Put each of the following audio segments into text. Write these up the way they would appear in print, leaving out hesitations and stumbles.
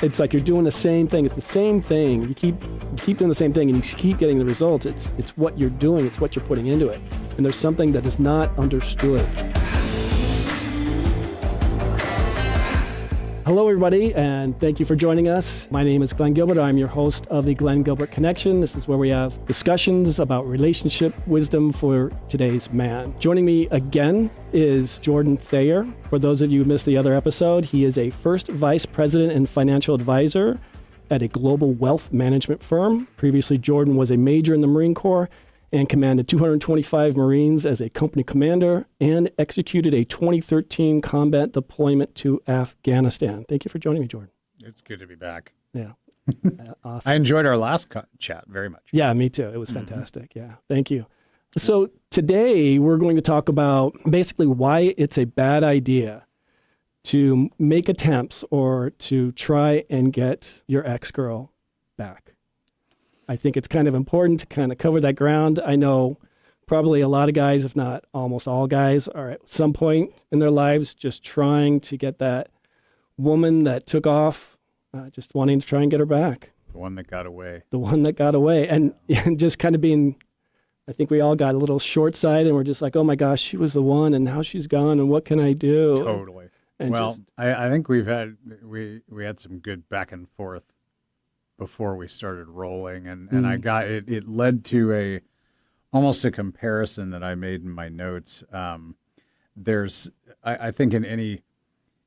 It's like you're doing the same thing. It's the same thing. You keep doing the same thing and you keep getting the results. It's what you're doing. It's what you're putting into it. And there's something that is not understood. Hello, everybody, and thank you for joining us. My name is Glen Gilbert. I'm your host of the Glen Gilbert Connection. This is where we have discussions about relationship wisdom for today's man. Joining me again is Jordan Thayer. For those of you who missed the other episode, he is a first vice president and financial advisor at a global wealth management firm. Previously, Jordan was a major in the Marine Corps and commanded 225 Marines as a company commander and executed a 2013 combat deployment to Afghanistan. Thank you for joining me, Jordan. It's good to be back. Yeah. Awesome. I enjoyed our last chat very much. Yeah, me too. It was fantastic. Yeah, thank you. So today we're going to talk about basically why it's a bad idea to make attempts or to try and get your ex-girl back. I think it's kind of important to kind of cover that ground. I know probably a lot of guys, if not almost all guys, are at some point in their lives just trying to get that woman that took off, just wanting to try and get her back. The one that got away. The one that got away. And just kind of being, I think we all got a little short-sighted and we're just like, oh my gosh, she was the one and now she's gone and what can I do? Totally. And well, just, I think we had some good back and forth before we started rolling, and I got it led to almost a comparison that I made in my notes. I think in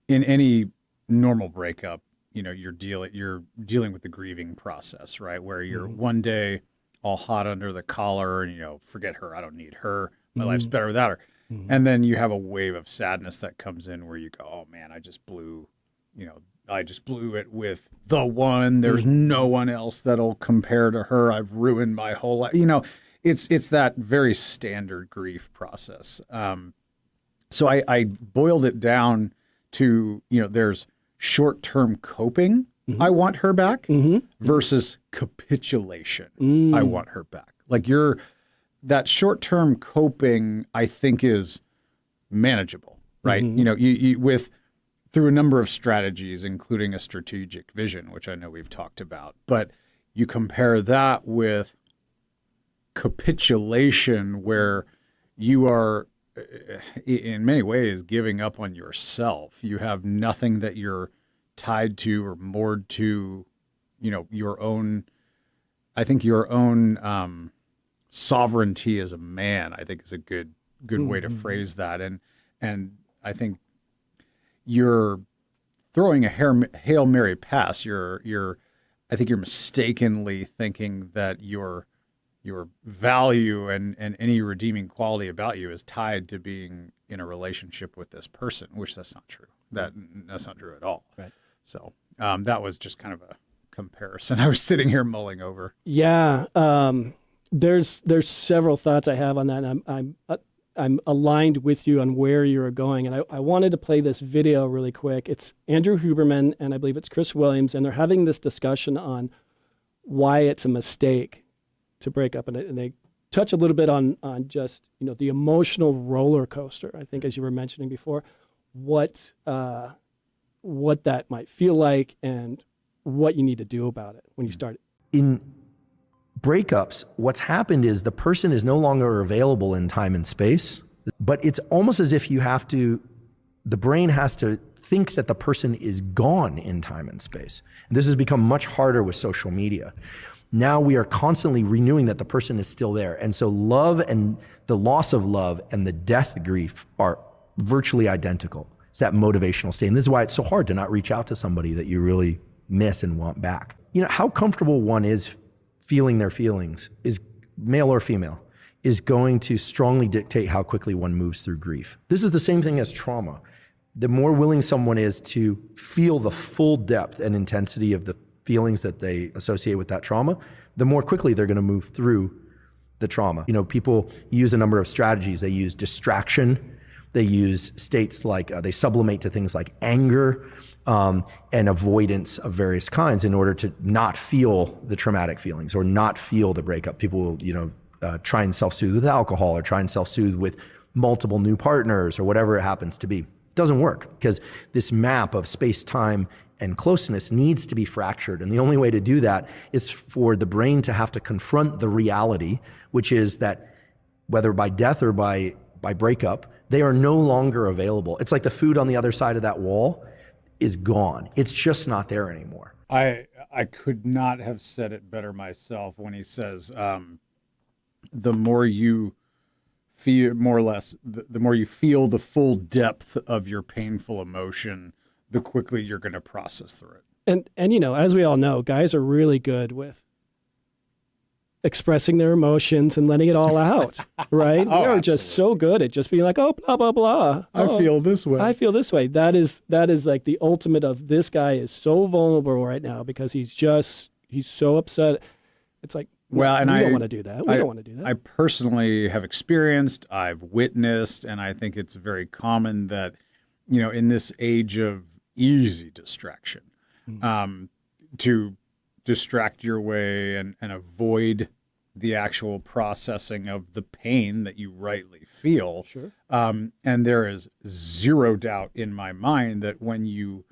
any normal breakup, you're dealing with the grieving process, right? Where you're one day all hot under the collar and forget her, I don't need her, my life's better without her. And then you have a wave of sadness that comes in where you go, oh man, I just blew it with the one. There's no one else that'll compare to her. I've ruined my whole life. It's that very standard grief process. So I boiled it down to, there's short-term coping. I want her back versus capitulation. I want her back. Like that short-term coping, I think is manageable, right? Through a number of strategies, including a strategic vision, which I know we've talked about. But you compare that with capitulation, where you are, in many ways, giving up on yourself. You have nothing that you're tied to or moored to, your own sovereignty as a man, I think is a good way to phrase that. And I think you're throwing a Hail Mary pass. I think you're mistakenly thinking that your value and any redeeming quality about you is tied to being in a relationship with this person, which that's not true. That's not true at all. Right. So that was just kind of a comparison I was sitting here mulling over. Yeah. There's several thoughts I have on that. And I'm aligned with you on where you're going. And I wanted to play this video really quick. It's Andrew Huberman and I believe it's Chris Williams, and they're having this discussion on why it's a mistake to break up. And they touch a little bit on just, the emotional roller coaster, I think, as you were mentioning before, what that might feel like and what you need to do about it when you start. In breakups, what's happened is the person is no longer available in time and space, but it's almost as if the brain has to think that the person is gone in time and space. And this has become much harder with social media. Now we are constantly renewing that the person is still there. And so love and the loss of love and the death grief are virtually identical. It's that motivational state. And this is why it's so hard to not reach out to somebody that you really miss and want back. How comfortable one is feeling their feelings, is male or female, is going to strongly dictate how quickly one moves through grief. This is the same thing as trauma. The more willing someone is to feel the full depth and intensity of the feelings that they associate with that trauma, the more quickly they're going to move through the trauma. People use a number of strategies. They use distraction. They use states like, they sublimate to things like anger, and avoidance of various kinds in order to not feel the traumatic feelings or not feel the breakup. People will, try and self-soothe with alcohol or try and self-soothe with multiple new partners or whatever it happens to be. It doesn't work because this map of space, time, and closeness needs to be fractured. And the only way to do that is for the brain to have to confront the reality, which is that whether by death or by breakup, they are no longer available. It's like the food on the other side of that wall is gone. It's just not there anymore. I could not have said it better myself when he says, the more you feel, more or less, the more you feel the full depth of your painful emotion, the quickly you're going to process through it. And you know, as we all know, guys are really good with expressing their emotions and letting it all out, right? Oh, We're just so good at just being like, oh, blah, blah, blah. I feel this way. I feel this way. That is like the ultimate of this guy is so vulnerable right now because he's so upset. It's like, well, and we I don't want to do that. We don't want to do that. I personally have experienced, I've witnessed, and I think it's very common that, you know, in this age of easy distraction, to distract your way and avoid the actual processing of the pain that you rightly feel. Sure. And there is zero doubt in my mind that when you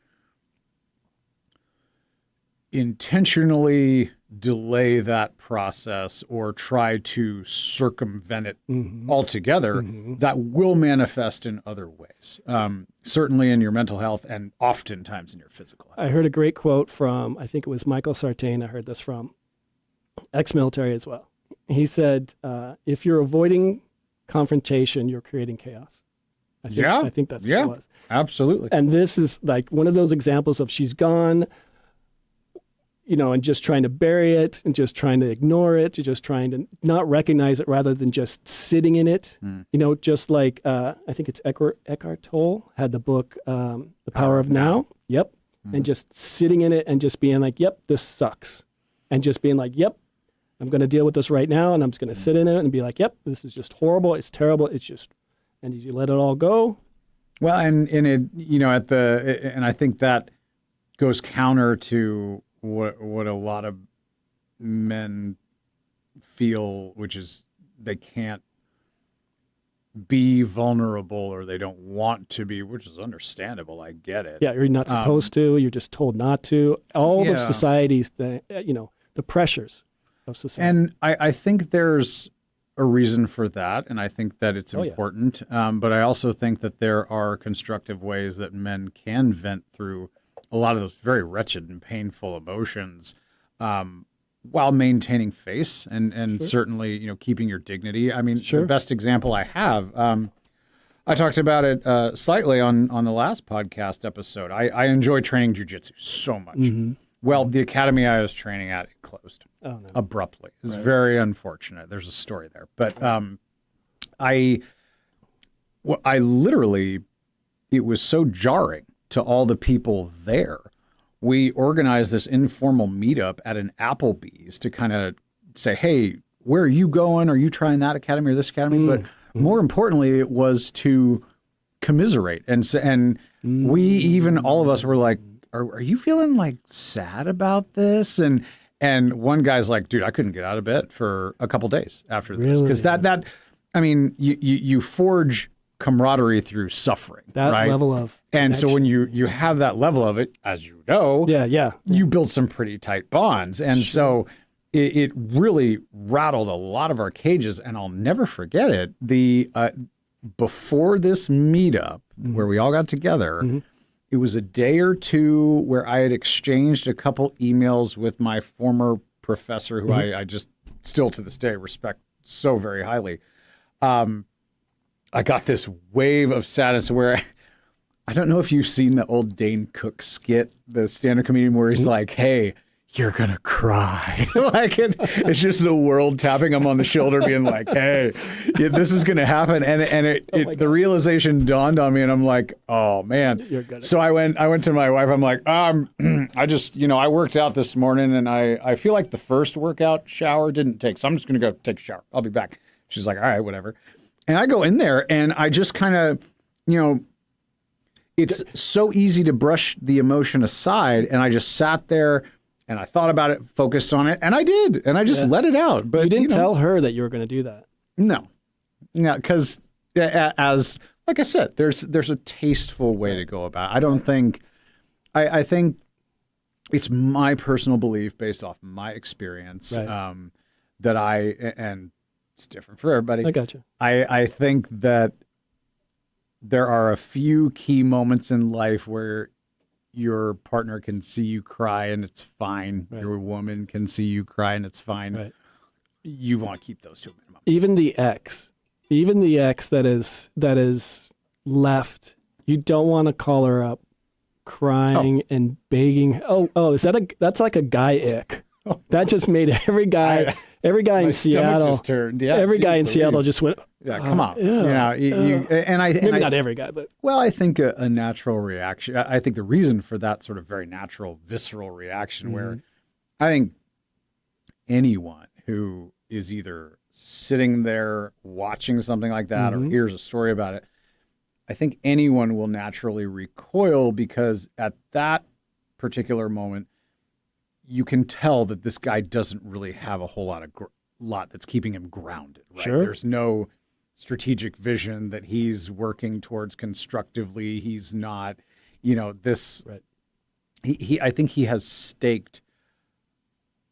intentionally delay that process or try to circumvent it altogether, that will manifest in other ways. Certainly in your mental health and oftentimes in your physical health. I heard a great quote from, I think it was Michael Sartain. I heard this from, ex-military as well. He said, if you're avoiding confrontation, you're creating chaos. I think that's what it was. Absolutely. And this is like one of those examples of she's gone, you know, and just trying to bury it and just trying to ignore it, just trying to not recognize it rather than just sitting in it. You know, just like, I think it's Eckhart Tolle had the book, The Power of Now. Yep. And just sitting in it and just being like, yep, this sucks. And just being like, yep, I'm going to deal with this right now. And I'm just going to sit in it and be like, yep, this is just horrible. It's terrible. It's just, and you let it all go. Well, and it, you know, and I think that goes counter to what a lot of men feel, which is they can't be vulnerable or they don't want to be, which is understandable. I get it. Yeah, you're not supposed to. You're just told not to. All of society's, you know, the pressures of society. And I think there's a reason for that, and I think that it's important. But I also think that there are constructive ways that men can vent through a lot of those very wretched and painful emotions, while maintaining face and certainly, you know, keeping your dignity. I mean, the best example I have, I talked about it slightly on the last podcast episode. I enjoy training jiu-jitsu so much. Well, the academy I was training at, it closed abruptly. It's very unfortunate. There's a story there. But I literally, it was so jarring to all the people there. We organized this informal meetup at an Applebee's to kind of say, hey, where are you going? Are you trying that academy or this academy? But more importantly, it was to commiserate. And we even, all of us were like, are you feeling like sad about this? And one guy's like, dude, I couldn't get out of bed for a couple days after this. Because that, I mean, you forge camaraderie through suffering. That level of and connection. So when you have that level of it, as you know, you build some pretty tight bonds. And so it really rattled a lot of our cages. And I'll never forget it. Before this meetup where we all got together, it was a day or two where I had exchanged a couple emails with my former professor, who I just still to this day respect so very highly. I got this wave of sadness where I don't know if you've seen the old Dane Cook skit, the stand-up comedian, where he's like, hey, you're going to cry. Like it's just the world tapping him on the shoulder being like, hey, this is going to happen. And the realization dawned on me and I'm like, oh man. So I went to my wife. I'm like, I just, you know, I worked out this morning and I feel like the first workout shower didn't take. So I'm just going to go take a shower. I'll be back. She's like, all right, whatever. And I go in there and I just kind of, you know, it's so easy to brush the emotion aside. And I just sat there and I thought about it, focused on it, and I did. And I just let it out. But you didn't tell her that you were going to do that. No, because as like I said, there's a tasteful way to go about it. I don't think, I think it's my personal belief based off my experience Right. that and it's different for everybody. I got you. I think that there are a few key moments in life where your partner can see you cry and it's fine. Right. Your woman can see you cry and it's fine. Right. You want to keep those to a minimum. Even the ex that is left, you don't want to call her up crying and begging. That's like a guy ick. That just made every guy in Seattle. Just turned. Yeah, every guy in Seattle just went. Yeah, come on. Yeah, maybe not every guy, but well, I think a natural reaction. I think the reason for that sort of very natural, visceral reaction, where I think anyone who is either sitting there watching something like that or hears a story about it, I think anyone will naturally recoil because at that particular moment, you can tell that this guy doesn't really have a whole lot that's keeping him grounded. Right? Sure. There's no strategic vision that he's working towards constructively. He's not, this. Right. I think he has staked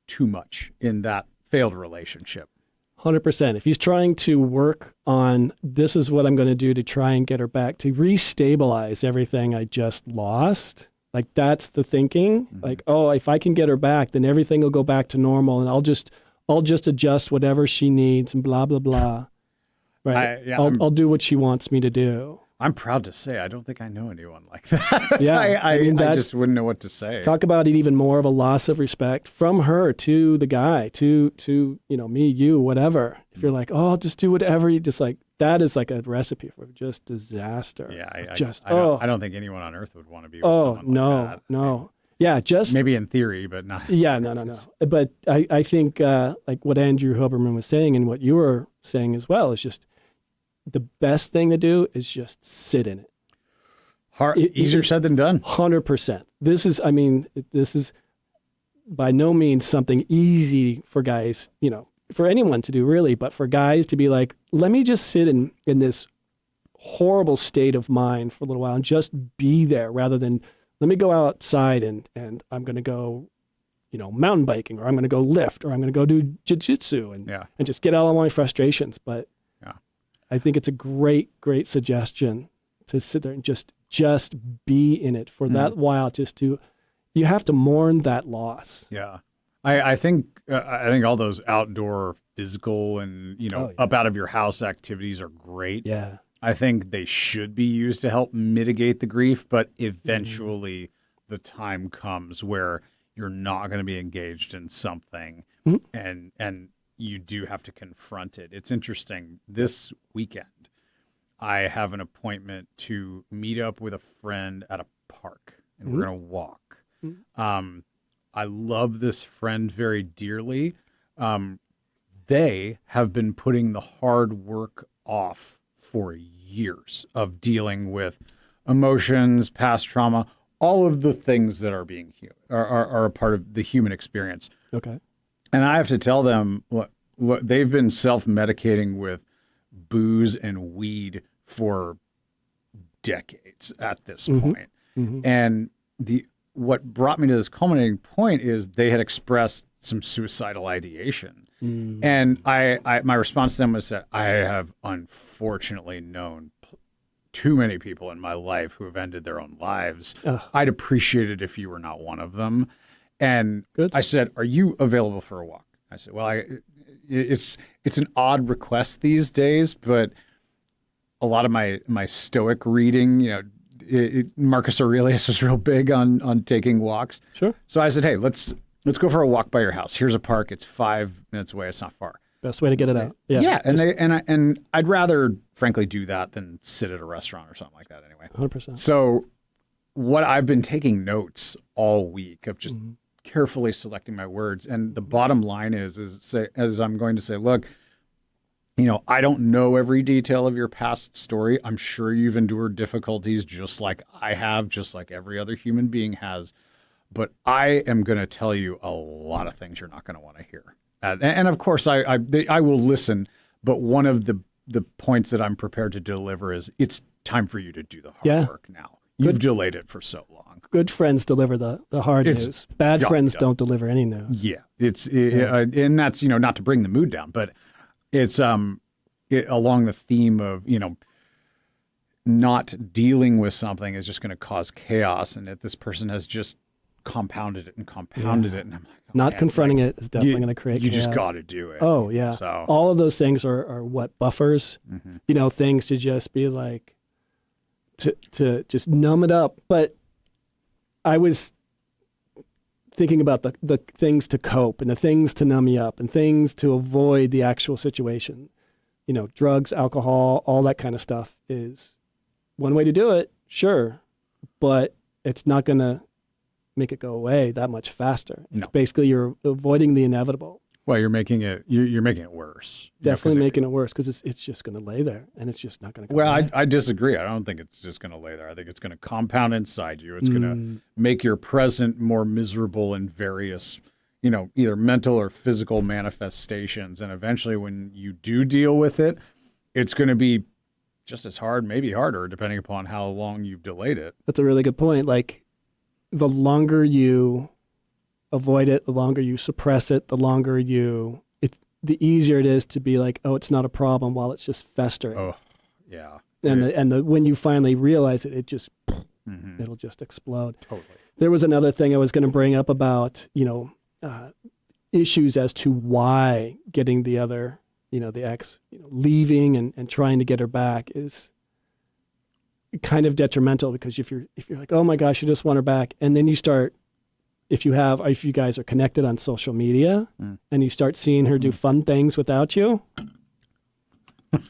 too much in that failed relationship. 100%. If he's trying to work on this is what I'm going to do to try and get her back, to restabilize everything I just lost, like that's the thinking. Like, oh, if I can get her back, then everything will go back to normal, and I'll just adjust whatever she needs and blah blah blah. Right? I'll do what she wants me to do. I'm proud to say I don't think I know anyone like that. Yeah, I just wouldn't know what to say. Talk about it, even more of a loss of respect from her to the guy, to me, you, whatever. If you're like, oh, just do whatever, you just like, that is like a recipe for just disaster. Yeah, I don't think anyone on earth would want to be with someone like that. No. Yeah, just maybe in theory, but not. Yeah, no. But I think like what Andrew Huberman was saying and what you were saying as well is just the best thing to do is just sit in it. Easier said than done. 100%. This is by no means something easy for guys, for anyone to do really, but for guys to be like, let me just sit in this horrible state of mind for a little while and just be there rather than let me go outside and I'm going to go, mountain biking, or I'm going to go lift, or I'm going to go do jiu-jitsu and just get out all my frustrations. But I think it's a great, great suggestion to sit there and just be in it for that while. You have to mourn that loss. Yeah, I think all those outdoor physical and up out of your house activities are great. Yeah, I think they should be used to help mitigate the grief, but eventually the time comes where you're not going to be engaged in something, and you do have to confront it. It's interesting. This weekend, I have an appointment to meet up with a friend at a park, and we're going to walk. I love this friend very dearly. They have been putting the hard work off for years of dealing with emotions, past trauma, all of the things that are being are a part of the human experience. Okay. And I have to tell them, look, they've been self-medicating with booze and weed for decades at this point. And what brought me to this culminating point is they had expressed some suicidal ideation. And my response to them was that I have unfortunately known too many people in my life who have ended their own lives. I'd appreciate it if you were not one of them. And I said, are you available for a walk? I said, well, it's an odd request these days, but a lot of my Stoic reading, Marcus Aurelius was real big on taking walks. Sure. So I said, hey, let's go for a walk by your house. Here's a park. It's 5 minutes away. It's not far. Best way to get it out. Yeah. And I'd rather, frankly, do that than sit at a restaurant or something like that anyway. 100%. So what I've been taking notes all week of just carefully selecting my words. And the bottom line is as I'm going to say, look, I don't know every detail of your past story. I'm sure you've endured difficulties just like I have, just like every other human being has. But I am going to tell you a lot of things you're not going to want to hear. And of course, I will listen. But one of the points that I'm prepared to deliver is it's time for you to do the hard work now. You've delayed it for so long. Good friends deliver the hard news. Bad friends don't deliver any news. Yeah, and that's not to bring the mood down, but it's along the theme of not dealing with something is just going to cause chaos, and that this person has just compounded it, and I'm like, not confronting it is definitely going to create. You chaos. just got to do it. Oh yeah, so all of those things are what buffers. Things to just be like to just numb it up, but. I was thinking about the things to cope and the things to numb you up and things to avoid the actual situation. Drugs, alcohol, all that kind of stuff is one way to do it, sure, but it's not going to make it go away that much faster. It's basically you're avoiding the inevitable. Well, you're making it worse. Definitely making it worse because it's just going to lay there and it's just not going to. Well, I disagree. I don't think it's just going to lay there. I think it's going to compound inside you. It's going to make your present more miserable in various, either mental or physical manifestations. And eventually, when you do deal with it, it's going to be just as hard, maybe harder, depending upon how long you've delayed it. That's a really good point. Like, the longer you avoid it, the longer you suppress it, the easier it is to be like, oh, it's not a problem while it's just festering. Oh, yeah. And when you finally realize it, it'll just explode. Totally. There was another thing I was going to bring up about, issues as to why getting the other, the ex, leaving and trying to get her back is kind of detrimental, because if you're like, oh my gosh, you just want her back, and then you start. If you guys are connected on social media and you start seeing her do fun things without you,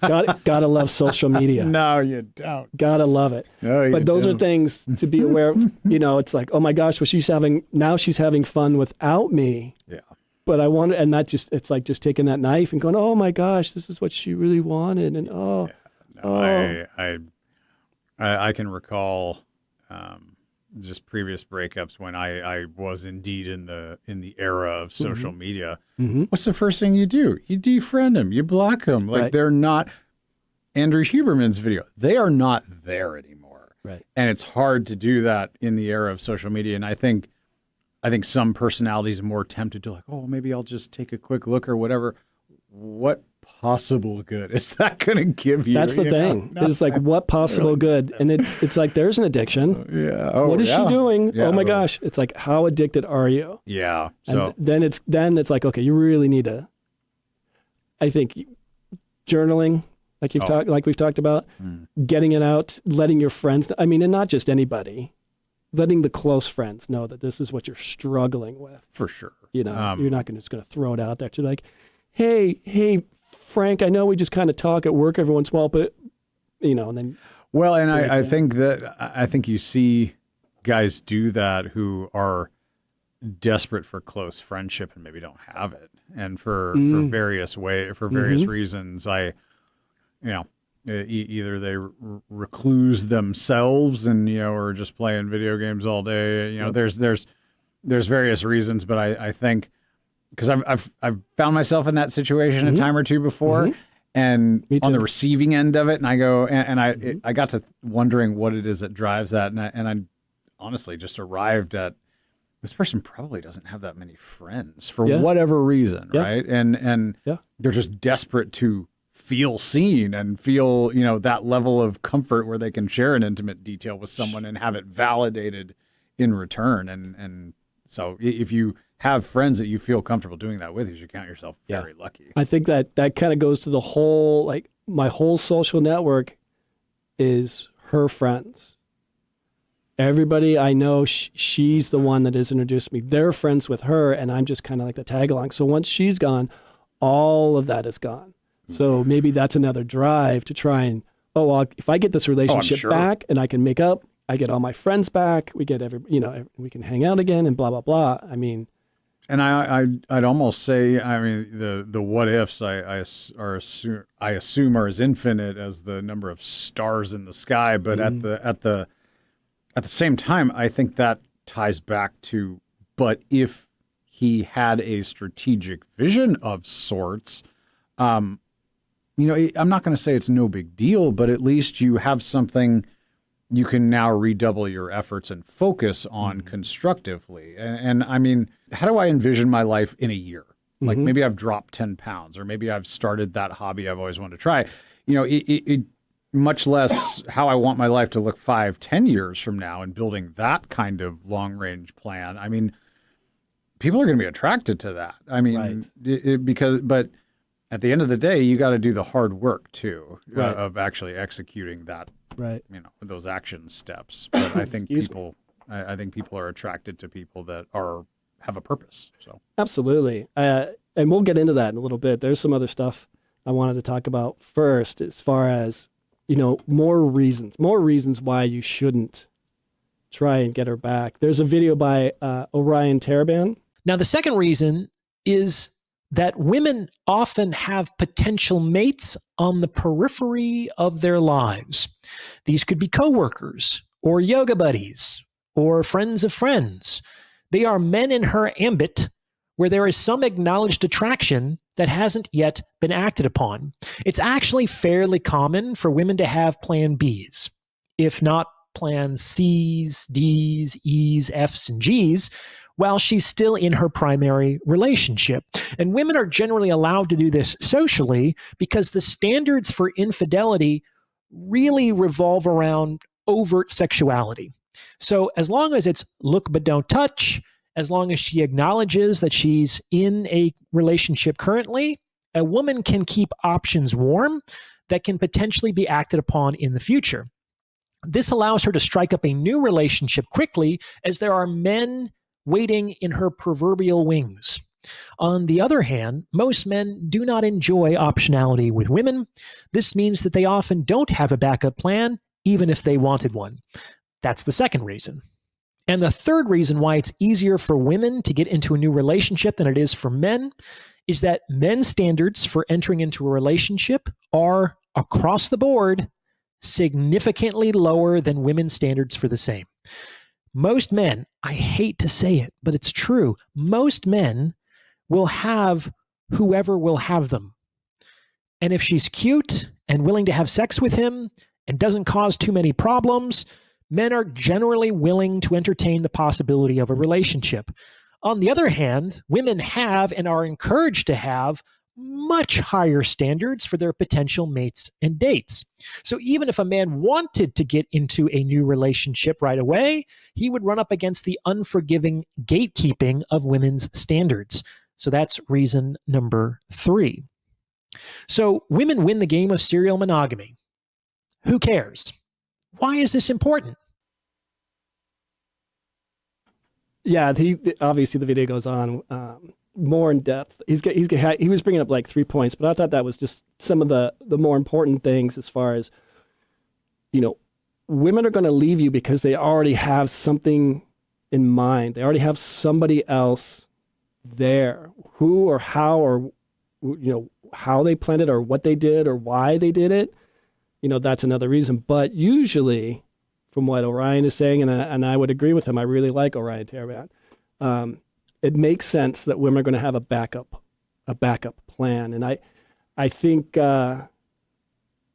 gotta love social media. No, you don't. Gotta love it. No, but those are things to be aware of. It's like, oh my gosh, well, she's having fun without me. Yeah. But and that it's like just taking that knife and going, oh my gosh, this is what she really wanted. And I can recall, just previous breakups when I was indeed in the era of social media. What's the first thing you do? You defriend them, you block them. Like, they're not. Andrew Huberman's video, they are not there anymore. Right. And it's hard to do that in the era of social media. And I think some personalities are more tempted to, like, oh, maybe I'll just take a quick look or whatever. What possible good is that going to give you? That's the thing. It's like, what possible good? And it's like, there's an addiction. Yeah. Oh, what is she doing? Yeah. Oh my gosh. It's like, how addicted are you? Yeah. So and then it's like, okay, you really need to, I think, journaling, like we've talked about, getting it out, letting your friends, and not just anybody, letting the close friends know that this is what you're struggling with. For sure. You're not just going to throw it out there to like, hey, Frank, I know we just kind of talk at work every once in a while, but, and then. Well, and I think you see guys do that who are desperate for close friendship and maybe don't have it. And for various reasons, either they recluse themselves and, are just playing video games all day. There's various reasons, but I think, because I've found myself in that situation a time or two before, and on the receiving end of it, and I go and I got to wondering what it is that drives that, and I honestly just arrived at, this person probably doesn't have that many friends for whatever reason, right? And they're just desperate to feel seen and feel that level of comfort where they can share an intimate detail with someone and have it validated in return, and so if you have friends that you feel comfortable doing that with, you should count yourself very lucky. I think that kind of goes to the whole, like, my whole social network is her friends. Everybody I know, she's the one that has introduced me. They're friends with her, and I'm just kind of like the tag along. So once she's gone, all of that is gone. So maybe that's another drive to try and, if I get this relationship back and I can make up, I get all my friends back, we get we can hang out again and blah, blah, blah. And I'd almost say, the what ifs I assume are as infinite as the number of stars in the sky. But at the same time, I think that ties back to, but if he had a strategic vision of sorts, I'm not going to say it's no big deal, but at least you have something you can now redouble your efforts and focus on constructively. And I mean, how do I envision my life in a year? Like maybe I've dropped 10 pounds, or maybe I've started that hobby I've always wanted to try. You know, it much less how I want my life to look 5-10 years from now, and building that kind of long range plan. I mean, people are going to be attracted to that. I mean, but at the end of the day, you got to do the hard work too, of actually executing that. Right. You know, those action steps. But I think I think people are attracted to people that have a purpose. So absolutely. And we'll get into that in a little bit. There's some other stuff I wanted to talk about first, as far as, you know, more reasons why you shouldn't try and get her back. There's a video by Orion Taraban. Now, the second reason is that women often have potential mates on the periphery of their lives. These could be coworkers or yoga buddies or friends of friends. They are men in her ambit where there is some acknowledged attraction that hasn't yet been acted upon. It's actually fairly common for women to have plan Bs, if not plan Cs, Ds, Es, Fs, and Gs, while she's still in her primary relationship. And women are generally allowed to do this socially because the standards for infidelity really revolve around overt sexuality. So as long as it's look but don't touch, as long as she acknowledges that she's in a relationship currently, a woman can keep options warm that can potentially be acted upon in the future. This allows her to strike up a new relationship quickly, as there are men waiting in her proverbial wings. On the other hand, most men do not enjoy optionality with women. This means that they often don't have a backup plan, even if they wanted one. That's the second reason. And the third reason why it's easier for women to get into a new relationship than it is for men is that men's standards for entering into a relationship are, across the board, significantly lower than women's standards for the same. Most men, I hate to say it, but it's true, most men will have whoever will have them. And if she's cute and willing to have sex with him and doesn't cause too many problems, men are generally willing to entertain the possibility of a relationship. On the other hand, women have and are encouraged to have much higher standards for their potential mates and dates. So even if a man wanted to get into a new relationship right away, he would run up against the unforgiving gatekeeping of women's standards. So that's reason number 3. So women win the game of serial monogamy. Who cares? Why is this important? Yeah, obviously the video goes on more in depth. He was bringing up like 3 points, but I thought that was just some of the more important things, as far as, you know, women are going to leave you because they already have something in mind. They already have somebody else there. Who or how, or, you know, how they planned it or what they did or why they did it, you know, that's another reason. But usually, from what Orion is saying, and I would agree with him, I really like Orion Taraban, it makes sense that women are going to have a backup plan. And I think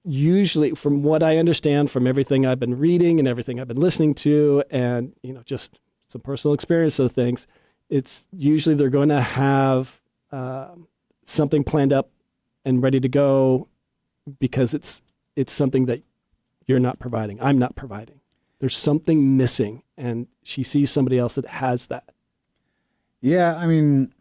usually, from what I understand from everything I've been reading and everything I've been listening to, and, you know, just some personal experience of things, it's usually they're going to have something planned up and ready to go, because it's something that you're not providing. I'm not providing. There's something missing, and she sees somebody else that has that. Yeah, I mean,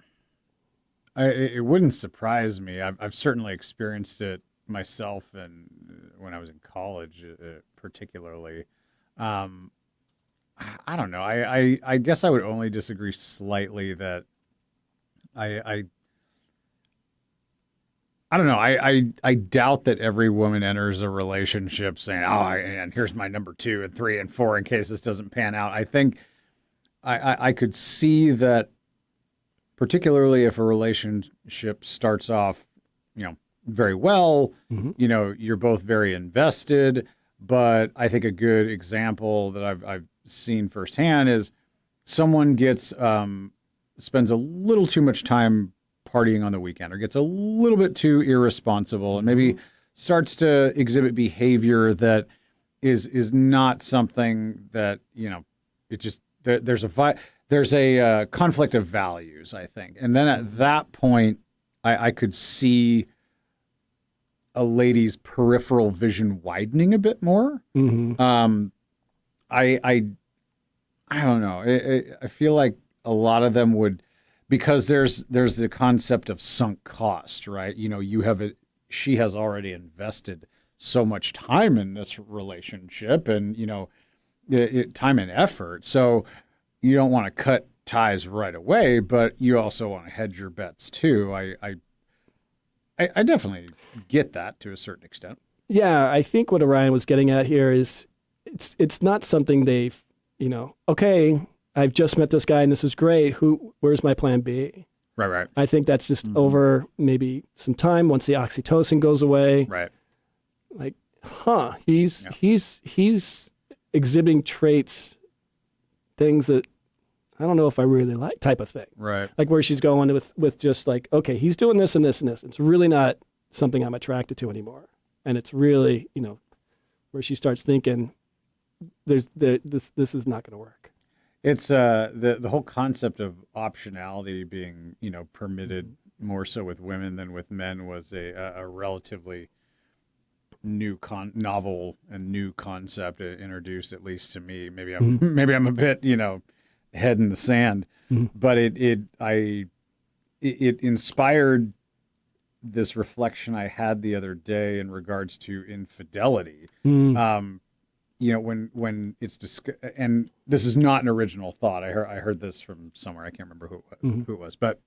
it wouldn't surprise me. I've certainly experienced it myself, and when I was in college, particularly. I don't know. I guess I would only disagree slightly that I don't know. I doubt that every woman enters a relationship saying, "Oh, and here's my number 2 and 3 and 4 in case this doesn't pan out." I think I could see that, particularly if a relationship starts off, you know, very well, you know, you're both very invested. But I think a good example that I've seen firsthand is someone spends a little too much time partying on the weekend, or gets a little bit too irresponsible, and maybe starts to exhibit behavior that is not something that, it just, there's a conflict of values, I think. And then at that point, I could see a lady's peripheral vision widening a bit more. Mm-hmm. I don't know. I feel like a lot of them would, because there's the concept of sunk cost, right? She has already invested so much time in this relationship, and time and effort. So you don't want to cut ties right away, but you also want to hedge your bets too. I definitely get that to a certain extent. Yeah, I think what Orion was getting at here is it's not something they've, okay, I've just met this guy and this is great. Where's my plan B? Right. I think that's just over maybe some time once the oxytocin goes away. Right. Like, he's exhibiting traits, things that I don't know if I really like, type of thing. Right. Like where she's going with just like, okay, he's doing this and this and this. It's really not something I'm attracted to anymore. And it's really, where she starts thinking, this is not going to work. It's the whole concept of optionality being, permitted more so with women than with men was a relatively new novel and new concept introduced, at least to me. Maybe I'm a bit, head in the sand, but it inspired this reflection I had the other day in regards to infidelity. When it's and this is not an original thought. I heard this from somewhere. I can't remember who it was, but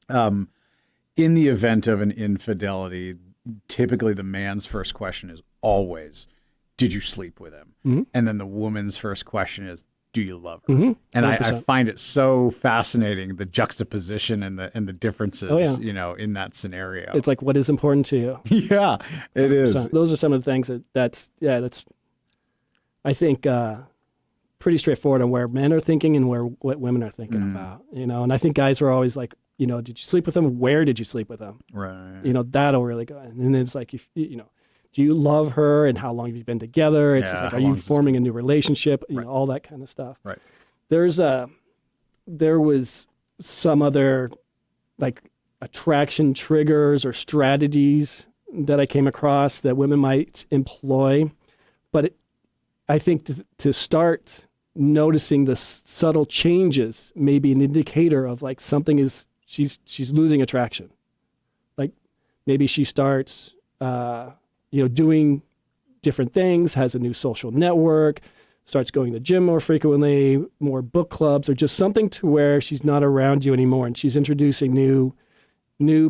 in the event of an infidelity, typically the man's first question is always, "Did you sleep with him?" And then the woman's first question is, "Do you love her?" And I find it so fascinating, the juxtaposition and the differences, in that scenario. It's like, what is important to you? Yeah, it is. So those are some of the things that's I think pretty straightforward on where men are thinking and what women are thinking about, and I think guys are always like, did you sleep with him? Where did you sleep with him? Right. That'll really go. And then it's like, if do you love her and how long have you been together? It's just like, are you forming a new relationship? All that kind of stuff. Right. There was some other like attraction triggers or strategies that I came across that women might employ, but I think to start noticing the subtle changes may be an indicator of like something is she's losing attraction. Like maybe she starts doing different things, has a new social network, starts going to the gym more frequently, more book clubs, or just something to where she's not around you anymore and she's introducing new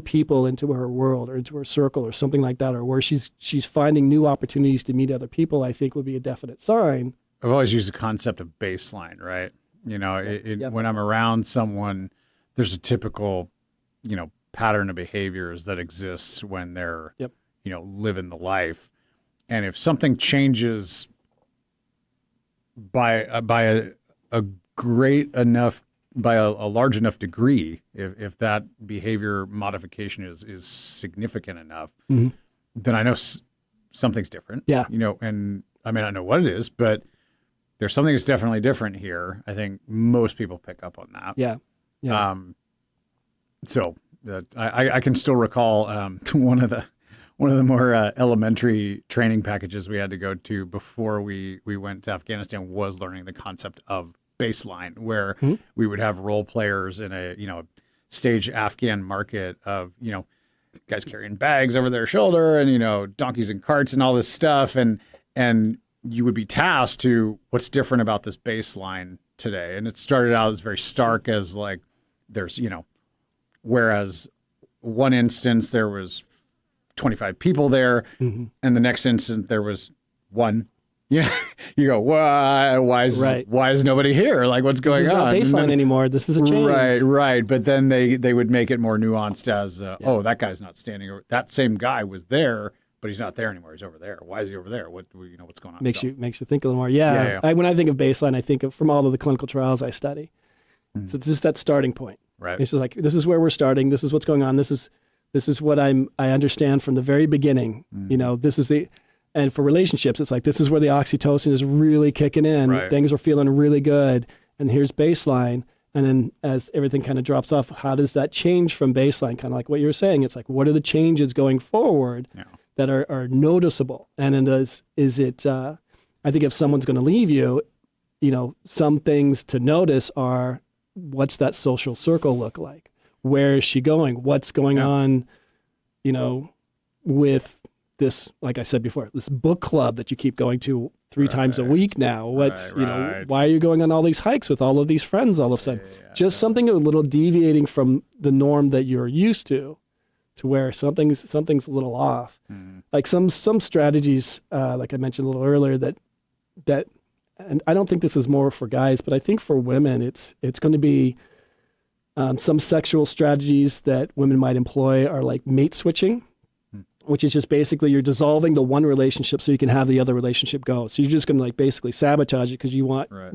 people into her world or into her circle or something like that, or where she's finding new opportunities to meet other people, I think would be a definite sign. I've always used the concept of baseline, right? When I'm around someone, there's a typical, pattern of behaviors that exists when they're, living the life. And if something changes by a large enough degree, if that behavior modification is significant enough, then I know something's different. Yeah. And I may not know what it is, but there's something that's definitely different here. I think most people pick up on that. Yeah. Yeah. So I can still recall one of the more elementary training packages we had to go to before we went to Afghanistan was learning the concept of baseline, where we would have role players in a stage Afghan market of guys carrying bags over their shoulder and donkeys and carts and all this stuff, and you would be tasked to what's different about this baseline today. And it started out as very stark, as like there's whereas one instance there was 25 people there, and the next instant there was one. You go, why is nobody here? Like, what's going on? This is not baseline anymore. This is a change. Right. But then they would make it more nuanced as, oh, that guy's not standing, or that same guy was there, but he's not there anymore. He's over there. Why is he over there? What's going on? Makes you think a little more. Yeah. When I think of baseline, I think of from all of the clinical trials I study. So it's just that starting point. Right. This is like, this is where we're starting. This is what's going on. This is what I understand from the very beginning. This is And for relationships, it's like, this is where the oxytocin is really kicking in. Right. Things are feeling really good. And here's baseline. And then as everything kind of drops off, how does that change from baseline? Kind of like what you were saying. It's like, what are the changes going forward that are noticeable? And then is it, I think if someone's going to leave you, some things to notice are, what's that social circle look like? Where is she going? What's going on, with this, like I said before, this book club that you keep going to 3 times a week now. What's, why are you going on all these hikes with all of these friends all of a sudden? Just something a little deviating from the norm that you're used to where something's a little off. Like some strategies, like I mentioned a little earlier, that, and I don't think this is more for guys, but I think for women, it's going to be some sexual strategies that women might employ are like mate switching, which is just basically you're dissolving the one relationship so you can have the other relationship go. So you're just going to like basically sabatage it because you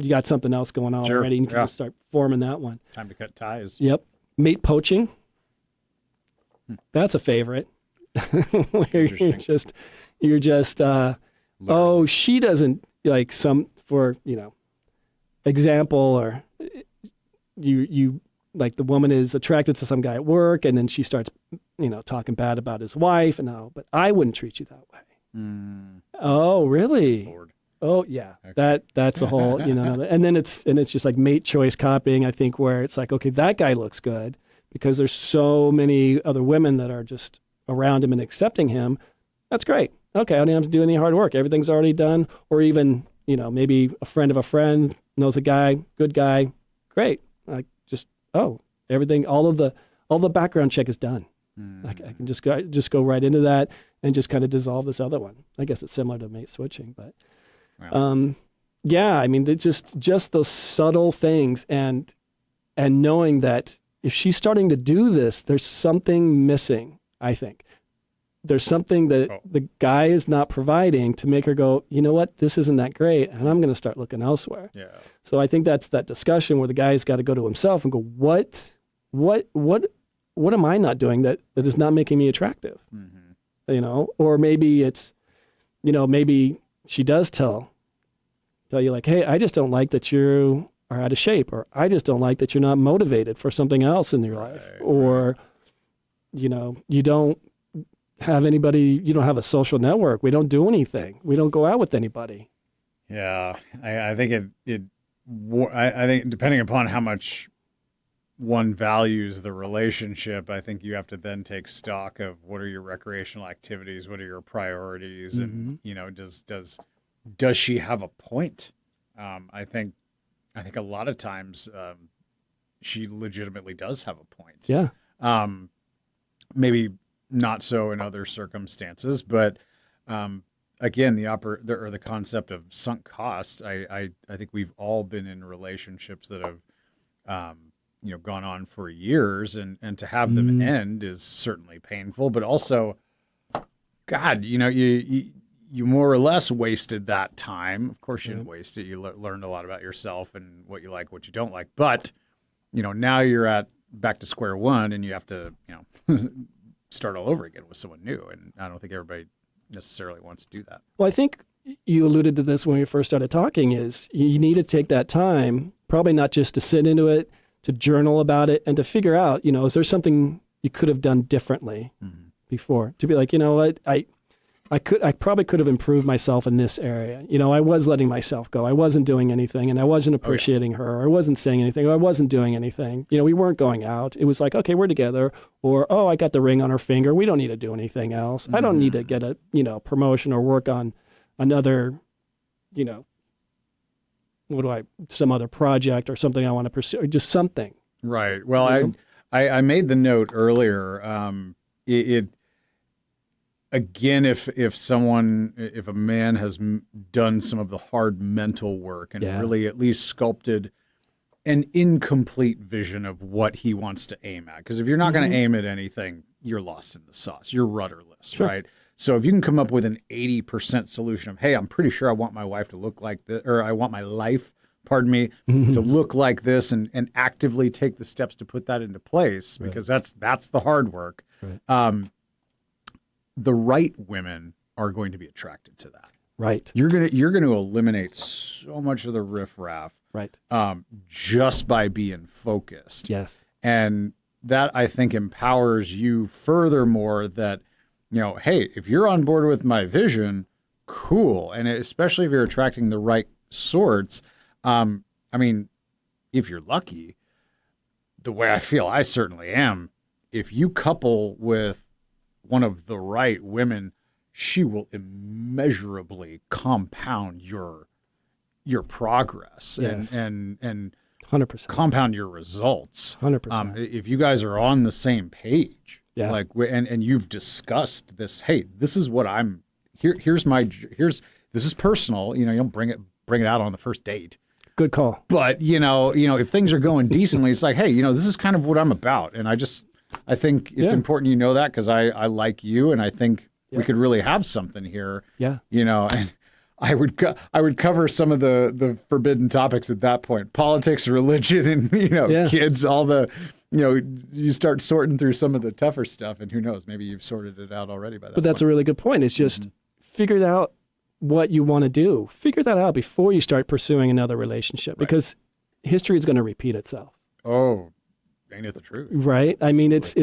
got something else going on already, and you can just start forming that one. Time to cut ties. Yep. Mate poaching. That's a favorite. Where you're just oh, she doesn't like for example, or you like the woman is attracted to some guy at work, and then she starts talking bad about his wife, and but I wouldn't treat you that way. Oh, really? Lord. Oh, yeah. Okay. That's a whole, and then it's just like mate choice copying, I think, where it's like, okay, that guy looks good because there's so many other women that are just around him and accepting him. That's great. Okay, I don't have to do any hard work. Everything's already done. Or even, maybe a friend of a friend knows a guy, good guy. Great. Like everything, all the background check is done. I can just go right into that and just kind of dissolve this other one. I guess it's similar to mate switching, but I mean, it's just those subtle things and knowing that if she's starting to do this, there's something missing, I think. There's something that the guy is not providing to make her go, you know what, this isn't that great, and I'm going to start looking elsewhere. Yeah. So I think that's that discussion where the guy's got to go to himself and go, what am I not doing that is not making me attractive? Or maybe it's, maybe she does tell you like, hey, I just don't like that you are out of shape, or I just don't like that you're not motivated for something else in your life, or, you don't have anybody, you don't have a social network. We don't do anything. We don't go out with anybody. Yeah. I think I think depending upon how much one values the relationship, I think you have to then take stock of what are your recreational activities, what are your priorities, and does she have a point? I think a lot of times she legitimately does have a point. Yeah. Maybe not so in other circumstances, but again, the concept of sunk cost. I think we've all been in relationships that have gone on for years, and to have them end is certainly painful, but also, God, you more or less wasted that time. Of course you didn't waste it. You learned a lot about yourself and what you like, what you don't like, but now you're back to square one, and you have to, start all over again with someone new. And I don't think everybody necessarily wants to do that. Well, I think you alluded to this when we first started talking, is you need to take that time, probably not just to sit into it, to journal about it, and to figure out, is there something you could have done differently before? To be like, what, I probably could have improved myself in this area. I was letting myself go. I wasn't doing anything, and I wasn't appreciating her, or I wasn't saying anything, or I wasn't doing anything. We weren't going out. It was like, okay, we're together, or, oh, I got the ring on her finger. We don't need to do anything else. I don't need to get a, promotion or work on another, some other project or something I want to pursue, or just something. Right. Well, I made the note earlier. Again, if a man has done some of the hard mental work and really at least sculpted an incomplete vision of what he wants to aim at, because if you're not going to aim at anything, you're lost in the sauce. You're rudderless, right? So if you can come up with an 80% solution of, hey, I'm pretty sure I want my wife to look like this, or I want my life, to look like this, and actively take the steps to put that into place, because that's the hard work. Right. The right women are going to be attracted to that. Right. You're gonna eliminate so much of the riffraff, Right. just by being focused. Yes. And that, I think, empowers you furthermore that, hey, if you're on board with my vision, cool. And especially if you're attracting the right sorts, if you're lucky, the way I feel I certainly am, if you couple with one of the right women, she will immeasurably compound your progress Yes. and 100%. compound your results. 100%. If you guys are on the same page, Yeah. and you've discussed this, hey, this is what I'm here. This is personal. You don't bring it out on the first date. Good call. But if things are going decently, it's like, hey, this is kind of what I'm about, and I think it's important you know that, because I like you, and I think we could really have something here. Yeah. And I would cover some of the forbidden topics at that point: politics, religion, and kids. All the you start sorting through some of the tougher stuff, and who knows, maybe you've sorted it out already by that. But that's a really good point. It's just figure out what you want to do. Figure that out before you start pursuing another relationship, because history is going to repeat itself. Oh, ain't it the truth? Right. I mean, it's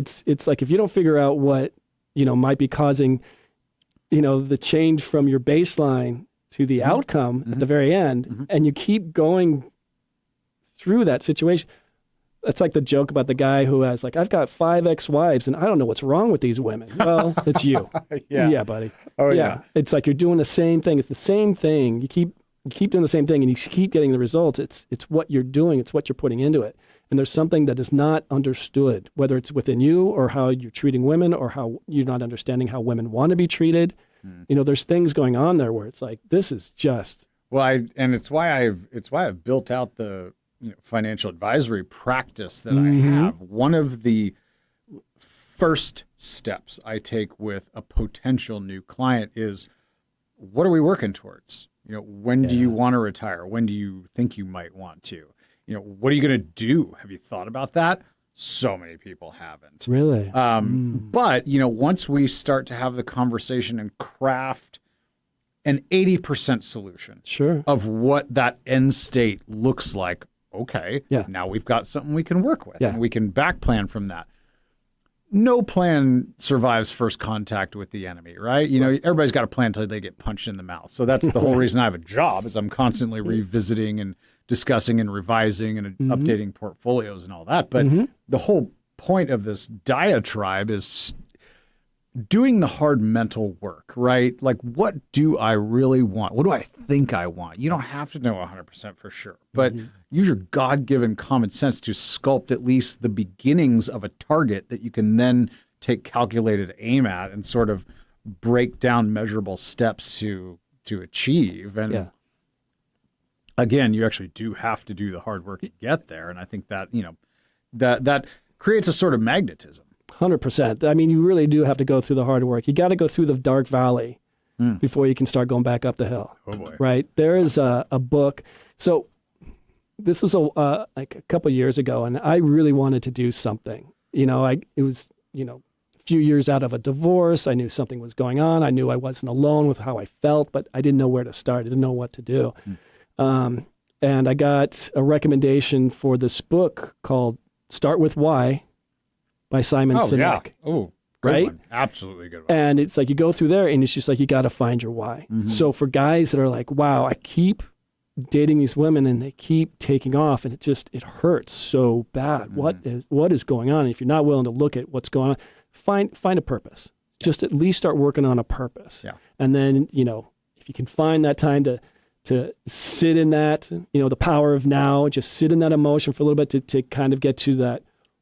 like, if you don't figure out what might be causing the change from your baseline to the outcome at the very end, and you keep going through that situation. It's like the joke about the guy who has, like, I've got 5 ex-wives and I don't know what's wrong with these women. Well, it's you. Yeah, buddy. Oh, yeah. It's like you're doing the same thing. It's the same thing. You keep doing the same thing, and you keep getting the results. It's what you're doing. It's what you're putting into it. And there's something that is not understood, whether it's within you or how you're treating women, or how you're not understanding how women want to be treated. There's things going on there where it's like, this is just. Well, it's why I've built out the financial advisory practice that I have. One of the first steps I take with a potential new client is, what are we working towards? When do you want to retire? When do you think you might want to? What are you going to do? Have you thought about that? So many people haven't. Really? But, once we start to have the conversation and craft an 80% solution of what that end state looks like, okay, now we've got something we can work with, and we can back plan from that. No plan survives first contact with the enemy, right? Everybody's got a plan until they get punched in the mouth. So that's the whole reason I have a job, is I'm constantly revisiting and discussing and revising and updating portfolios and all that. But the whole point of this diatribe is doing the hard mental work, right? Like, what do I really want? What do I think I want? You don't have to know 100% for sure, but use your God-given common sense to sculpt at least the beginnings of a target that you can then take calculated aim at and sort of break down measurable steps to achieve. And again, you actually do have to do the hard work to get there. And I think that, that creates a sort of magnetism. 100%. I mean, you really do have to go through the hard work. You got to go through the dark valley before you can start going back up the hill. Oh boy! Right? There is a book. So this was like a couple years ago, and I really wanted to do something. It was a few years out of a divorce. I knew something was going on. I knew I wasn't alone with how I felt, but I didn't know where to start. I didn't know what to do. And I got a recommendation for this book called "Start with Why" by Simon Sinek. Yeah. Oh, good right? one. Absolutely good one. And it's like you go through there, and it's just like you got to find your why. So for guys that are like, wow, I keep dating these women and they keep taking off, and it hurts so bad. What is going on? And if you're not willing to look at what's going on, find a purpose. Just at least start working on a purpose. Yeah. And then, if you can find that time to sit in that, the power of now, just sit in that emotion for a little bit to kind of get to that.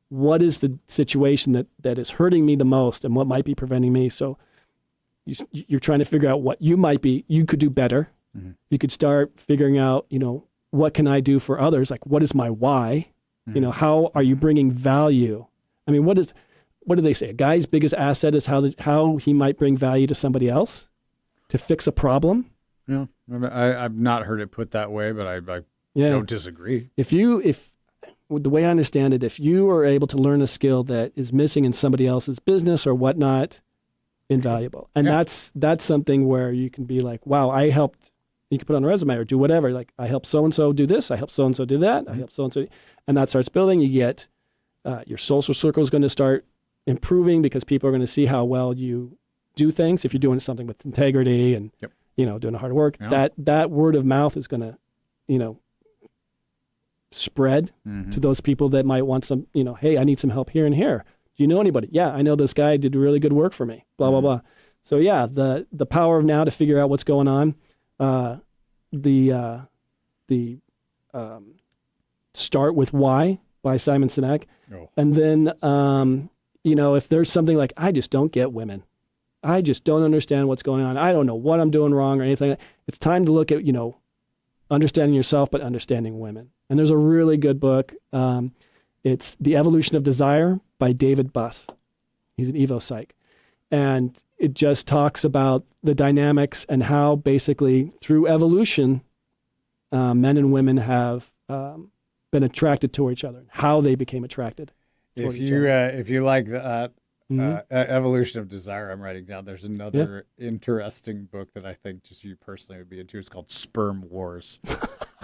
What is the situation that is hurting me the most, and what might be preventing me? So you're trying to figure out what you could do better. You could start figuring out, what can I do for others? Like, what is my why? How are you bringing value? I mean, what do they say? A guy's biggest asset is how he might bring value to somebody else to fix a problem. Yeah, I've not heard it put that way, but I don't disagree. If the way I understand it, if you are able to learn a skill that is missing in somebody else's business or whatnot, invaluable. And Yeah. that's something where you can be like, wow, I helped. You can put on a resume or do whatever. Like, I helped so and so do this. I helped so and so do that. I helped so and so, and that starts building. You get your social circle is going to start improving because people are going to see how well you do things. If you're doing something with integrity and Yep. doing the hard work, Yeah. that word of mouth is going to spread to those people that might want some. Hey, I need some help here and here. Do you know anybody? Yeah, I know this guy did really good work for me. Blah blah blah. So yeah, the power of now to figure out what's going on. The Start with Why by Simon Sinek. Oh. And then, if there's something like, I just don't get women. I just don't understand what's going on. I don't know what I'm doing wrong or anything. It's time to look at, understanding yourself, but understanding women. And there's a really good book. It's The Evolution of Desire by David Buss. He's an Evo Psych. And it just talks about the dynamics and how basically through evolution, men and women have been attracted to each other, how they became attracted. If you like that evolution of desire, I'm writing down. There's another interesting book that I think just you personally would be into. It's called Sperm Wars,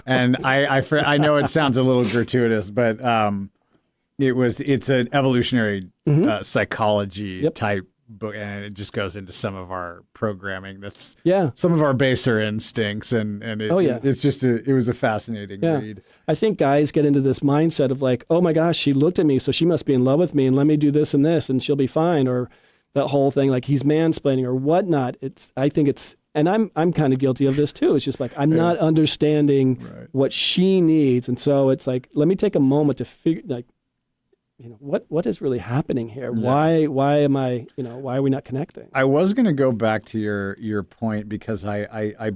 and I know it sounds a little gratuitous, but it's an evolutionary psychology type book, and it just goes into some of our programming. That's some of our baser instincts, and it's just it was a fascinating read. I think guys get into this mindset of like, oh my gosh, she looked at me, so she must be in love with me, and let me do this and this, and she'll be fine, or that whole thing, like he's mansplaining or whatnot. I think it's, and I'm kind of guilty of this too. It's just like I'm not understanding what she needs, and so it's like, let me take a moment to figure like. What is really happening here? Why am I, why are we not connecting? I was going to go back to your point because I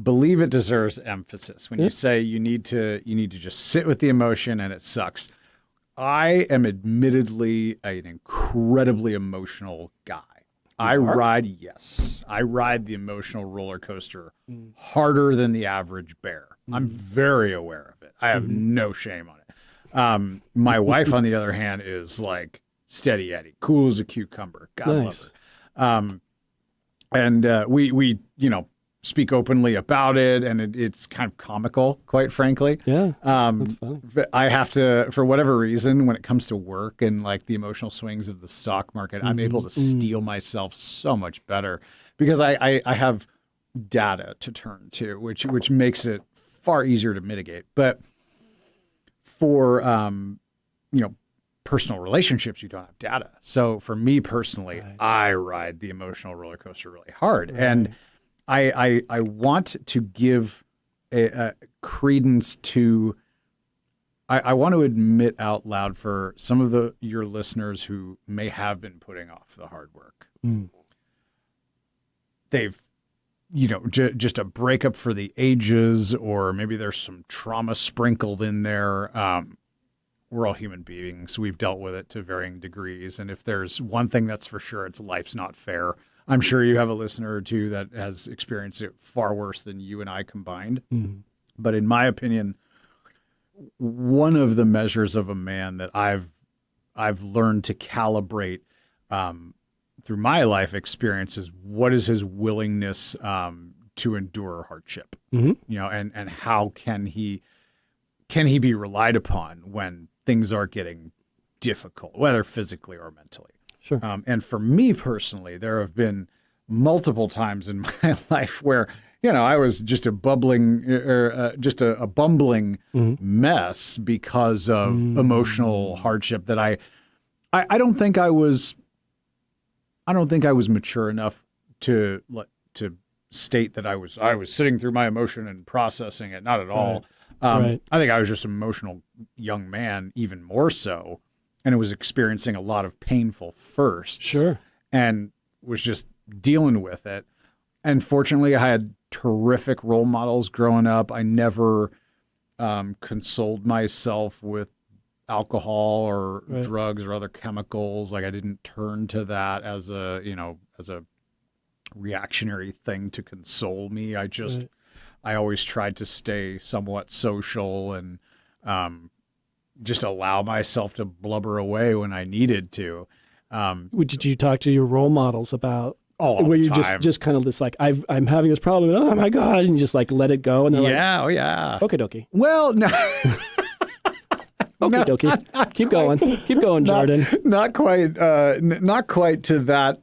believe it deserves emphasis when you say you need to just sit with the emotion and it sucks. I am admittedly an incredibly emotional guy. I ride the emotional roller coaster harder than the average bear. I'm very aware of it. I have no shame on it. My wife, on the other hand, is like steady Eddie, cool as a cucumber. God love her. And we speak openly about it, and it's kind of comical, quite frankly. Yeah, that's funny. I have to, for whatever reason, when it comes to work and like the emotional swings of the stock market, I'm able to steel myself so much better because I have data to turn to, which makes it far easier to mitigate. But for personal relationships, you don't have data. So for me personally, I ride the emotional roller coaster really hard, and I want to give a credence to. I want to admit out loud for some of your listeners who may have been putting off the hard work. They've just a breakup for the ages, or maybe there's some trauma sprinkled in there. We're all human beings. We've dealt with it to varying degrees. And if there's one thing that's for sure, it's life's not fair. I'm sure you have a listener or two that has experienced it far worse than you and I combined. But in my opinion, one of the measures of a man that I've learned to calibrate through my life experiences, what is his willingness to endure hardship, and how can he be relied upon when things are getting difficult, whether physically or mentally. Sure. And for me personally, there have been multiple times in my life where I was just a bumbling mess because of emotional hardship that I don't think I was mature enough to state that I was sitting through my emotion and processing it. Not at all. I think I was just an emotional young man, even more so, and was experiencing a lot of painful firsts. Sure. And was just dealing with it. And fortunately, I had terrific role models growing up. I never consoled myself with alcohol or drugs or other chemicals. Like I didn't turn to that as a reactionary thing to console me. I always tried to stay somewhat social and just allow myself to blubber away when I needed to. Did you talk to your role models about all where the you time. just kind of just like, I'm having this problem. Oh my God. And you just like let it go. And they're Yeah, oh yeah. like, okay, dokie. Well, no. Okay, dokie. Keep going. Keep going, Jordan. Not quite to that,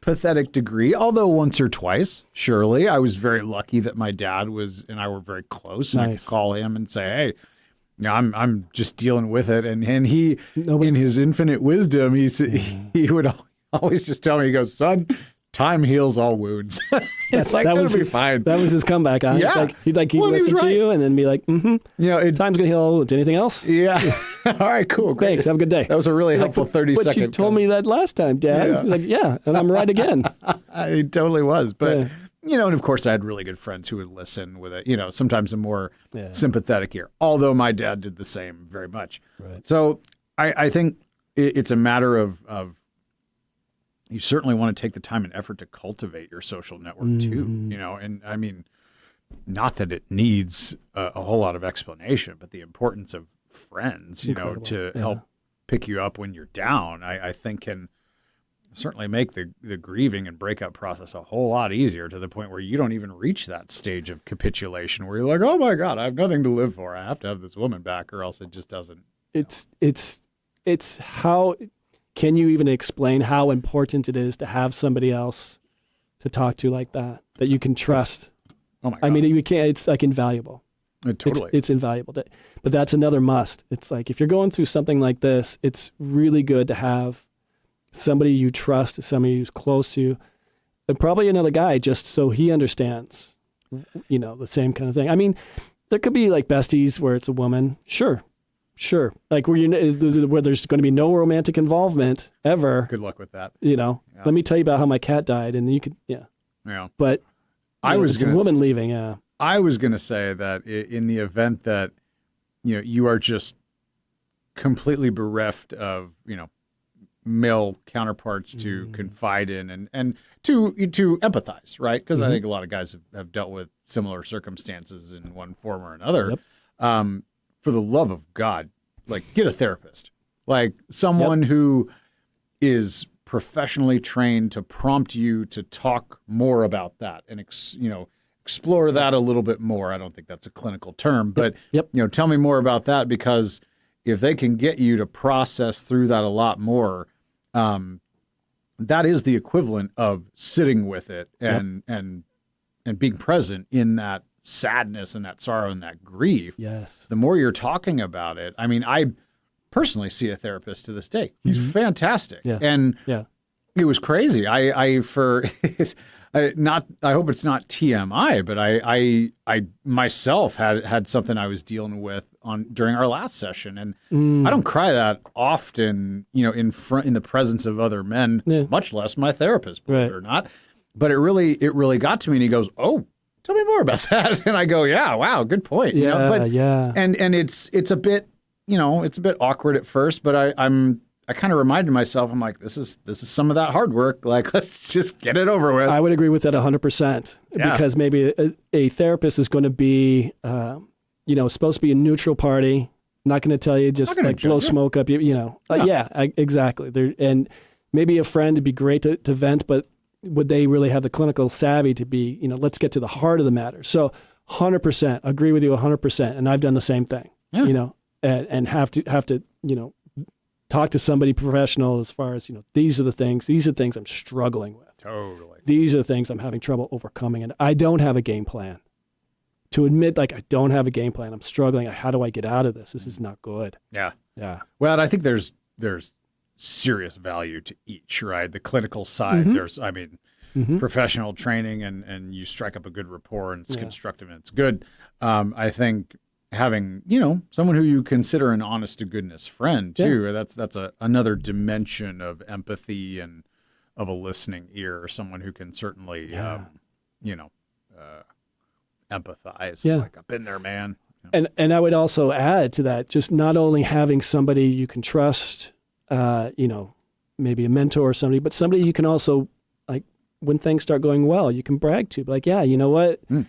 pathetic degree. Although once or twice, surely, I was very lucky that my dad and I were very close. And I could call him and say, "Hey, I'm just dealing with it." And he, in his infinite wisdom, he would always just tell me, he goes, "Son, time heals all wounds." It's like, that'll be fine. That was his comeback. Huh? Yeah. He'd listen to you and then be like, time's gonna heal all wounds. Anything else? Yeah. All right, cool. Great. Thanks. Have a good day. That was a really helpful 30-second. But you told me that last time, Dad. Yeah. He's like, yeah, and I'm right again. I totally was. But, and of course I had really good friends who would listen with it, sometimes a more sympathetic ear, although my dad did the same very much. Right. So I think it's a matter of you certainly want to take the time and effort to cultivate your social network too, and I mean, not that it needs a whole lot of explanation, but the importance of friends, to help pick you up when you're down, I think can certainly make the grieving and breakup process a whole lot easier, to the point where you don't even reach that stage of capitulation where you're like, oh my God, I have nothing to live for. I have to have this woman back or else it just doesn't. It's how can you even explain how important it is to have somebody else to talk to like that you can trust? Oh my God. I mean, you can't. It's like invaluable. Totally. It's invaluable. But that's another must. It's like if you're going through something like this, it's really good to have somebody you trust, somebody who's close to you, and probably another guy, just so he understands, the same kind of thing. I mean, there could be like besties where it's a woman. Sure. Like where there's going to be no romantic involvement ever. Good luck with that. Let me tell you about how my cat died, and you could, yeah. But it's a woman leaving. Yeah. I was going to say that in the event that, you are just completely bereft of, male counterparts to confide in and to empathize, right? Because I think a lot of guys have dealt with similar circumstances in one form or another. Yep. For the love of God, like get a therapist, like someone who is professionally trained to prompt you to talk more about that and, explore that a little bit more. I don't think that's a clinical term, but tell me more about that, because if they can get you to process through that a lot more, that is the equivalent of sitting with it and being present in that sadness and that sorrow and that grief. Yes. The more you're talking about it, I mean, I personally see a therapist to this day. He's fantastic. Yeah. And it was crazy. I hope it's not TMI, but I myself had something I was dealing with during our last session, and I don't cry that often, in the presence of other men, much less my therapist, believe it or not. But it really got to me, and he goes, "Oh, tell me more about that." And I go, "Yeah, wow, good point." And it's a bit, it's a bit awkward at first, but I kind of reminded myself, I'm like, this is some of that hard work. Like, let's just get it over with. I would agree with that 100%, because maybe a therapist is going to be, supposed to be a neutral party, not going to tell you just like blow smoke up, exactly. And maybe a friend would be great to vent, but would they really have the clinical savvy to be, let's get to the heart of the matter. So 100%, agree with you 100%. And I've done the same thing, and have to, talk to somebody professional as far as, these are the things I'm struggling with. Totally. These are the things I'm having trouble overcoming. And I don't have a game plan. To admit, like, I don't have a game plan. I'm struggling. How do I get out of this? This is not good. Yeah. Yeah. Well, I think there's serious value to each, right? The clinical side, there's, professional training and you strike up a good rapport and it's constructive and it's good. I think having, someone who you consider an honest to goodness friend too, that's another dimension of empathy and of a listening ear, someone who can certainly, empathize. Yeah. Like, I've been there, man. And I would also add to that, just not only having somebody you can trust, maybe a mentor or somebody, but somebody you can also, like, when things start going well, you can brag to, like, yeah, you know what? You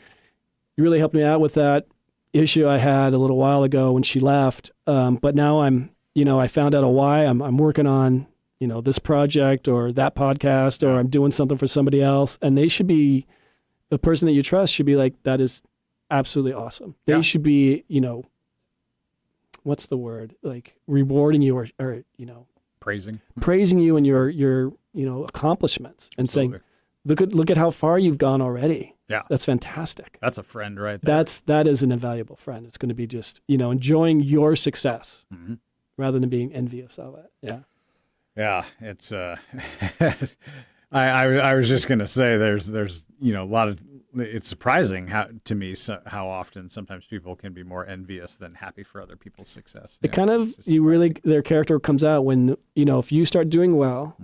really helped me out with that issue I had a little while ago when she left. But now I found out a why. I'm working on this project or that podcast, or I'm doing something for somebody else, and they should be, the person that you trust should be like, that is absolutely awesome. They should be, what's the word? Like rewarding you or praising you and your accomplishments, and Absolutely. saying, look at how far you've gone already. Yeah. That's fantastic. That's a friend right there. That is an invaluable friend. It's going to be just, enjoying your success rather than being envious of it. Yeah. Yeah, it's I was just going to say there's a lot of, it's surprising how often sometimes people can be more envious than happy for other people's success. It kind of, their character comes out when, if you start doing well,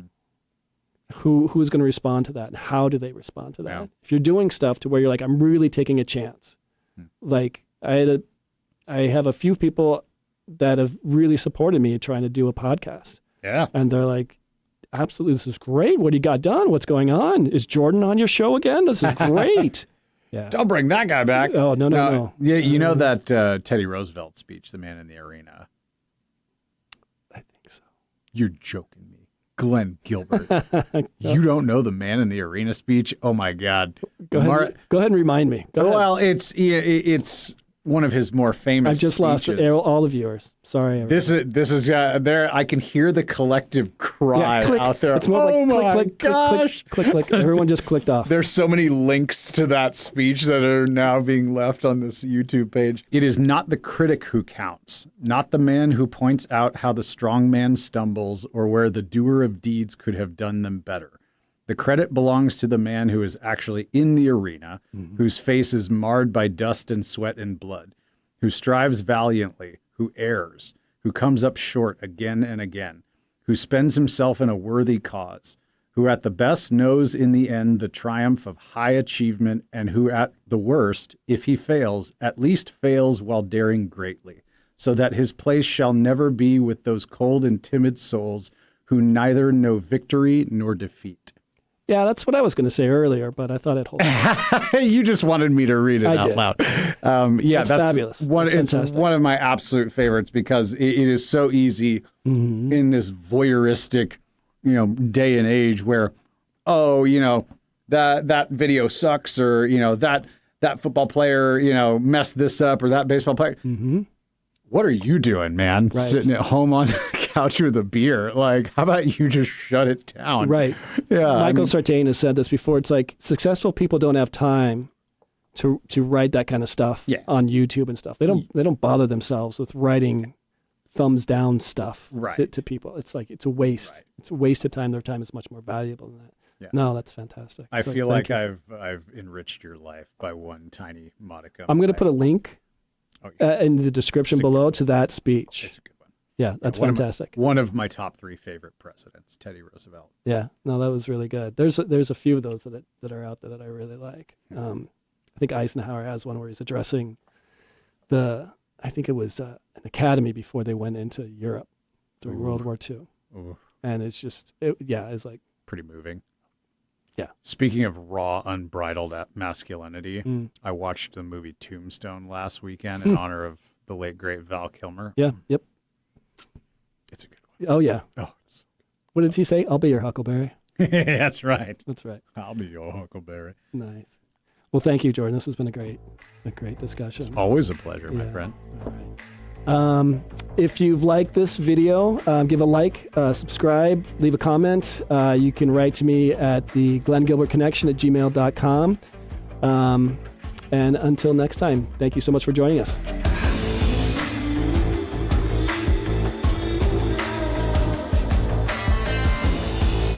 who's going to respond to that, and how do they respond to that? Yeah. If you're doing stuff to where you're like, I'm really taking a chance. Like I have a few people that have really supported me trying to do a podcast. Yeah. And they're like, absolutely, this is great. What do you got done? What's going on? Is Jordan on your show again? This is great. Yeah. Don't bring that guy back. Oh, no. Yeah, you know that Teddy Roosevelt speech, The Man in the Arena? I think so. You're joking me. Glen Gilbert. You don't know the Man in the Arena speech? Oh, my God. Go ahead and remind me. Go ahead. Well, it's one of his more famous I've just speeches. lost all the viewers. Sorry. Everybody. This is there. I can hear the collective cry out there. It's more like click. Everyone just clicked off. There's so many links to that speech that are now being left on this YouTube page. It is not the critic who counts, not the man who points out how the strong man stumbles or where the doer of deeds could have done them better. The credit belongs to the man who is actually in the arena, whose face is marred by dust and sweat and blood, who strives valiantly, who errs, who comes up short again and again, who spends himself in a worthy cause, who at the best knows in the end the triumph of high achievement, and who at the worst, if he fails, at least fails while daring greatly, so that his place shall never be with those cold and timid souls who neither know victory nor defeat. Yeah, that's what I was going to say earlier, but I thought it holds. You just wanted me to read it out loud. That's fabulous. It's one of my absolute favorites because it is so easy in this voyeuristic, day and age where, that video sucks, or that football player, messed this up, or that baseball player. What are you doing, man? Right. Sitting at home on the couch with a beer. Like, how about you just shut it down? Right. Yeah. Michael Sartain has said this before. It's like successful people don't have time to write that kind of stuff on YouTube and stuff. They don't bother themselves with writing thumbs down stuff to people. It's like it's a waste. Right. It's a waste of time. Their time is much more valuable than that. Yeah. No, that's fantastic. I So feel thank like you. I've enriched your life by one tiny modicum. I'm going to put a link Oh, in the description below to that speech. It's a good one. Yeah, that's One fantastic. one of my top 3 favorite presidents, Teddy Roosevelt. Yeah, no, that was really good. There's a few of those that are out there that I really like. I think Eisenhower has one where he's addressing I think it was an academy before they went into Europe during World War II. Ooh. And it's just, it's like, Pretty moving. Yeah. Speaking of raw, unbridled masculinity, I watched the movie Tombstone last weekend in honor of the late, great Val Kilmer. yeah, yep. It's a good one. Oh, yeah. Oh, it's What did he say? I'll be your Huckleberry. That's right. That's right. I'll be your Huckleberry. Nice. Well, thank you, Jordan. This has been a great discussion. Always a pleasure, my Yeah. friend. All right. If you've liked this video, give a like, subscribe, leave a comment. You can write to me at the Glen Gilbert Connection at gmail.com. And until next time, thank you so much for joining us.